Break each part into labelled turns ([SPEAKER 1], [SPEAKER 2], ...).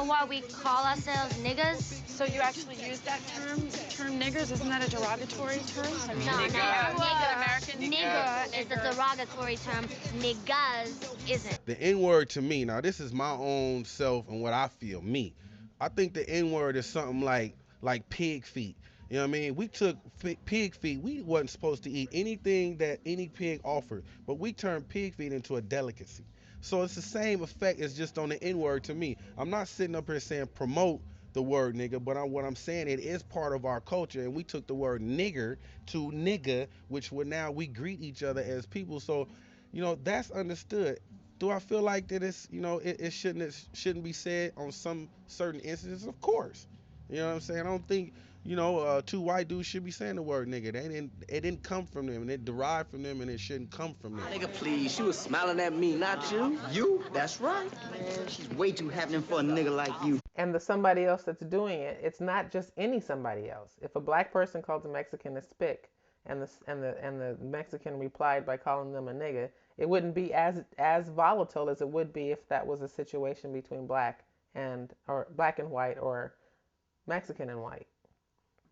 [SPEAKER 1] know why we call ourselves niggers?
[SPEAKER 2] So you actually use that term niggers? Isn't that a derogatory term? I mean,
[SPEAKER 1] No,
[SPEAKER 2] nigger.
[SPEAKER 1] Nigger is a derogatory term. Niggers isn't.
[SPEAKER 3] The N-word to me, now this is my own self and what I feel, me. I think the N-word is something like pig feet. You know what I mean? We took pig feet. We wasn't supposed to eat anything that any pig offered, but we turned pig feet into a delicacy. So it's the same effect as just on the N-word to me. I'm not sitting up here saying promote the word nigga, but what I'm saying, it is part of our culture, and we took the word nigger to nigga, which now we greet each other as people. So, that's understood. Do I feel like that it shouldn't be said on some certain instances? Of course. You know what I'm saying? I don't think, two white dudes should be saying the word nigga. It didn't come from them, and it derived from them, and it shouldn't come from them.
[SPEAKER 4] Nigga, please, she was smiling at me, not you. You? That's right. Man, she's way too happening for a nigga like you.
[SPEAKER 5] And the somebody else that's doing it, it's not just any somebody else. If a black person calls a Mexican a spick, and the Mexican replied by calling them a nigga, it wouldn't be as volatile as it would be if that was a situation between black and white or Mexican and white.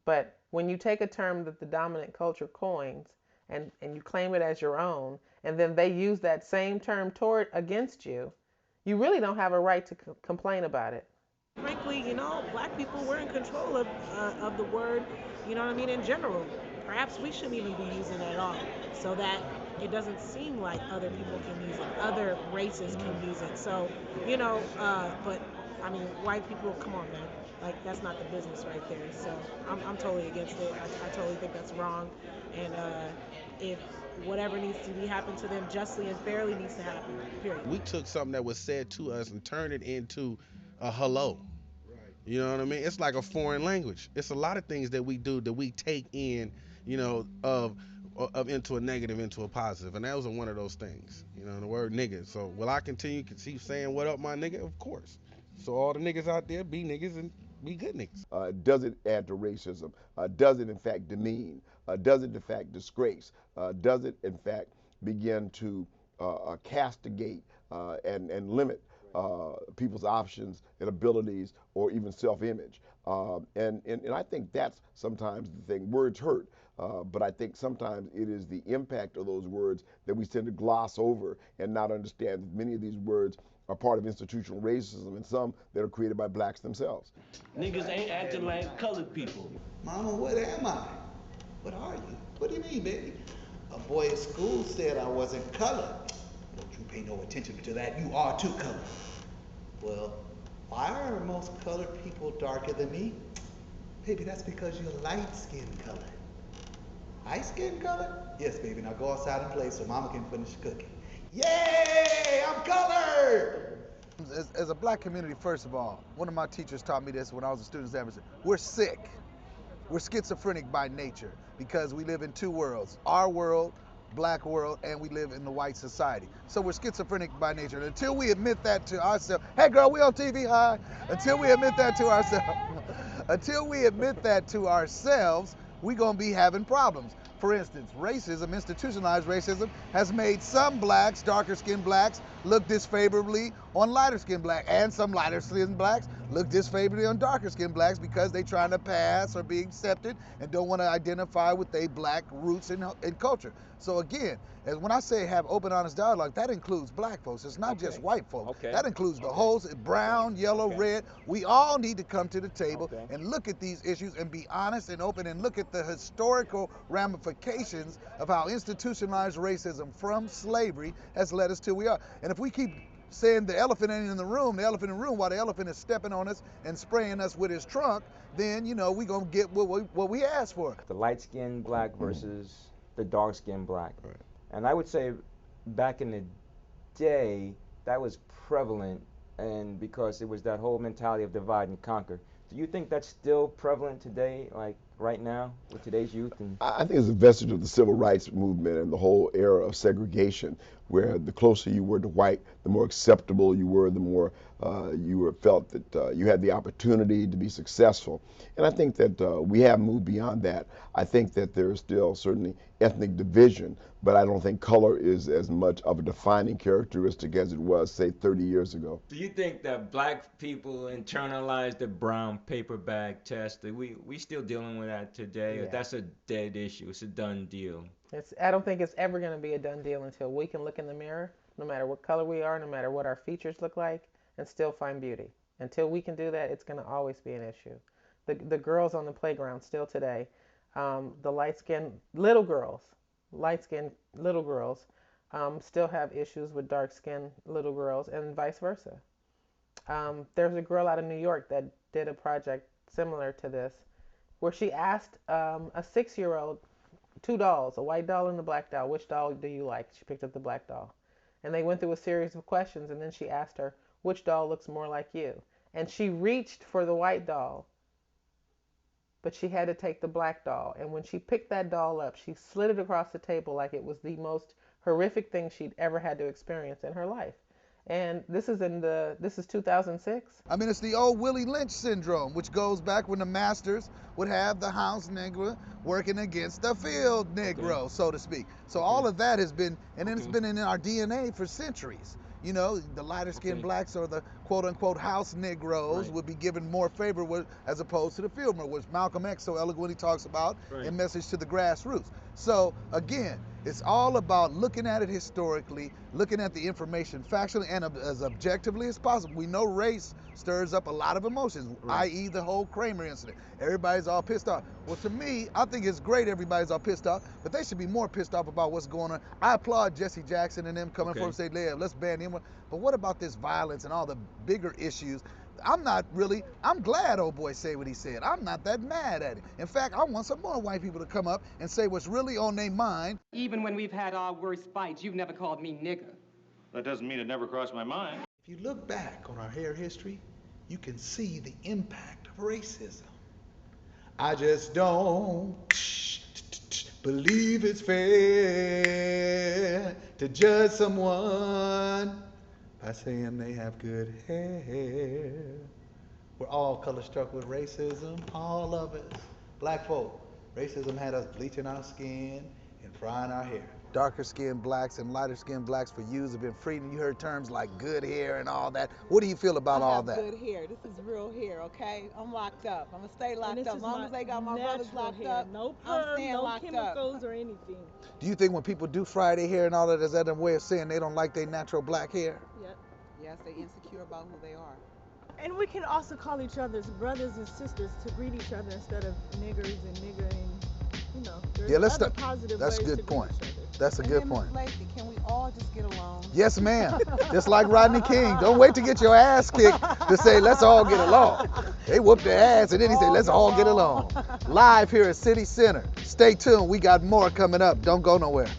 [SPEAKER 5] But when you take a term that the dominant culture coins and you claim it as your own, and then they use that same term against you, you really don't have a right to complain about it.
[SPEAKER 6] Frankly, black people were in control of the word, in general. Perhaps we shouldn't even be using it at all, so that it doesn't seem like other people can use it, other races can use it. So, but white people, come on, man. Like, that's not the business right there. So I'm totally against it. I totally think that's wrong. And if whatever needs to be happen to them justly and fairly needs to happen, period.
[SPEAKER 3] We took something that was said to us and turned it into a hello. You know what I mean? It's like a foreign language. It's a lot of things that we do that we take in, of into a negative, into a positive. And that was one of those things, the word nigga. So will I continue to keep saying what up, my nigga? Of course. So all the niggas out there, be niggas and be good niggas.
[SPEAKER 7] Does it add to racism? Does it in fact demean? Does it in fact disgrace? Does it in fact begin to castigate and limit people's options and abilities or even self-image? And I think that's sometimes the thing. Words hurt, but I think sometimes it is the impact of those words that we tend to gloss over and not understand that many of these words are part of institutional racism, and some that are created by blacks themselves.
[SPEAKER 8] Niggas ain't acting like colored people.
[SPEAKER 9] Mama, what am I? What are you? What do you mean, baby? A boy at school said I wasn't colored. Don't you pay no attention to that. You are too colored. Well, why are most colored people darker than me? Baby, that's because you're light-skin colored. Light-skin colored? Yes, baby. Now go outside and play so Mama can finish cooking. Yay! I'm colored!
[SPEAKER 10] As a black community, first of all, one of my teachers taught me this when I was a student advocate. We're sick. We're schizophrenic by nature because we live in two worlds. Our world, black world, and we live in the white society. So we're schizophrenic by nature. And until we admit that to ourselves, hey girl, we on TV, hi. Until we admit that to ourselves, we're gonna be having problems. For instance, racism, institutionalized racism, has made some blacks, darker skinned blacks, look disfavorably on lighter skinned blacks, and some lighter skinned blacks look disfavorably on darker skinned blacks because they're trying to pass or be accepted and don't want to identify with their black roots and culture. So again, as when I say have open, honest dialogue, that includes black folks. It's not just white folks. That includes the whole brown, yellow, red. We all need to come to the table and look at these issues and be honest and open and look at the historical ramifications of how institutionalized racism from slavery has led us to where we are. And if we keep saying the elephant ain't in the room, while the elephant is stepping on us and spraying us with his trunk, then, we're going to get what we asked for.
[SPEAKER 11] The light-skinned black versus the dark-skinned black. Right. And I would say back in the day, that was prevalent, and because it was that whole mentality of divide and conquer. Do you think that's still prevalent today, like right now, with today's youth? And
[SPEAKER 7] I think it's a vestige of the civil rights movement and the whole era of segregation, where the closer you were to white, the more acceptable you were, the more you were felt that you had the opportunity to be successful. And I think that we have moved beyond that. I think that there is still certainly ethnic division, but I don't think color is as much of a defining characteristic as it was, say, 30 years ago.
[SPEAKER 12] Do you think that black people internalized the brown paper bag test? We still dealing with that today?
[SPEAKER 5] Yeah.
[SPEAKER 12] Or that's a dead issue? It's a done deal?
[SPEAKER 5] I don't think it's ever going to be a done deal until we can look in the mirror, no matter what color we are, no matter what our features look like, and still find beauty. Until we can do that, it's going to always be an issue. The girls on the playground still today, the light-skinned little girls, still have issues with dark-skinned little girls, and vice versa. There's a girl out of New York that did a project similar to this, where she asked a 6-year-old, 2 dolls, a white doll and a black doll, which doll do you like? She picked up the black doll. And they went through a series of questions, and then she asked her, which doll looks more like you? And she reached for the white doll, but she had to take the black doll. And when she picked that doll up, she slid it across the table like it was the most horrific thing she'd ever had to experience in her life. And this is 2006.
[SPEAKER 10] I mean, it's the old Willie Lynch syndrome, which goes back when the masters would have the house Negro working against the field Negro, so to speak. So all of that has been, and then it's been in our DNA for centuries. You know, the lighter-skinned blacks or the quote-unquote house Negroes would be given more favor as opposed to the field, which Malcolm X so eloquently talks about in Message to the Grassroots. So again, it's all about looking at it historically, looking at the information factually and as objectively as possible. We know race stirs up a lot of emotions, i.e. the whole Kramer incident. Everybody's all pissed off. Well, to me, I think it's great everybody's all pissed off, but they should be more pissed off about what's going on. I applaud Jesse Jackson and them coming forward and say, yeah, let's ban him. But what about this violence and all the bigger issues? I'm glad old boy said what he said. I'm not that mad at it. In fact, I want some more white people to come up and say what's really on their mind.
[SPEAKER 13] Even when we've had our worst fights, you've never called me nigger.
[SPEAKER 14] That doesn't mean it never crossed my mind.
[SPEAKER 9] If you look back on our hair history, you can see the impact of racism. I just don't believe it's fair to judge someone by saying they have good hair. We're all color struck with racism, all of us. Black folk, racism had us bleaching our skin and frying our hair.
[SPEAKER 10] Darker skinned blacks and lighter skinned blacks for years have been freed, and you heard terms like good hair and all that. What do you feel about all that?
[SPEAKER 15] Good hair. This is real hair, okay? I'm locked up. I'm gonna stay locked up. As long as they got my brothers locked up,
[SPEAKER 6] no
[SPEAKER 15] I'm
[SPEAKER 6] perm,
[SPEAKER 15] staying
[SPEAKER 6] no
[SPEAKER 15] locked
[SPEAKER 6] chemicals
[SPEAKER 15] up.
[SPEAKER 6] or anything.
[SPEAKER 10] Do you think when people do fry their hair and all that, is that a way of saying they don't like their natural black hair?
[SPEAKER 6] Yep.
[SPEAKER 15] Yes, they're insecure about who they are.
[SPEAKER 6] And we can also call each other's brothers and sisters to greet each other instead of niggers and nigger and, you know, there's other positive
[SPEAKER 10] That's a
[SPEAKER 6] ways
[SPEAKER 10] good
[SPEAKER 6] to
[SPEAKER 10] point.
[SPEAKER 6] greet each other.
[SPEAKER 10] That's a good point.
[SPEAKER 15] Lacey, can we all just get along?
[SPEAKER 10] Yes, ma'am. Just like Rodney King. Don't wait to get your ass kicked to say, let's all get along. They whooped their ass and then he said, let's all get along. Live here at City Center. Stay tuned. We got more coming up. Don't go nowhere.